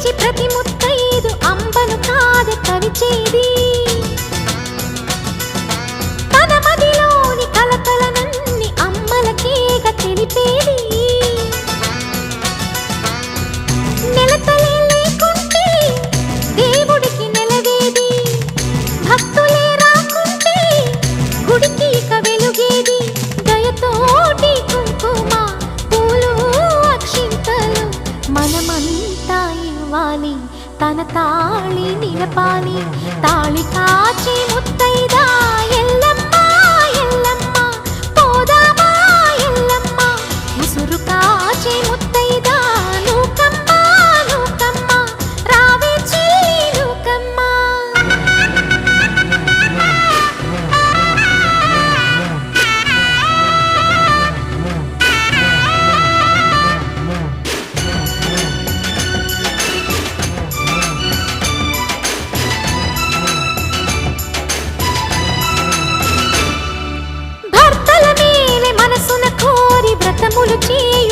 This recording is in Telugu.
లేచి ప్రతి ముత్తైదు అంబను కాద కవిచేది తన మదిలోని కలకలనన్ని అమ్మలకేగ తెలిపేది నెలతలే లేకుంటే దేవుడికి నెలవేది భక్తులే రాకుంటే గుడికి ఇక వెలుగేది దయతోటి కుంకుమ పూలు అక్షింతలు మనమంతా ఇవ్వాలి తన తాళి నిలపాలి తాళి కాచి ముత్తైదా ఎల్లమ్మ ఎల్లమ్మ పోదామా ఎల్లమ్మ ముసురు కాచి ముత్తైదా నూకమ్మ నూకమ్మ రావే చెల్లి నూకమ్మ వ్రతములు చేయ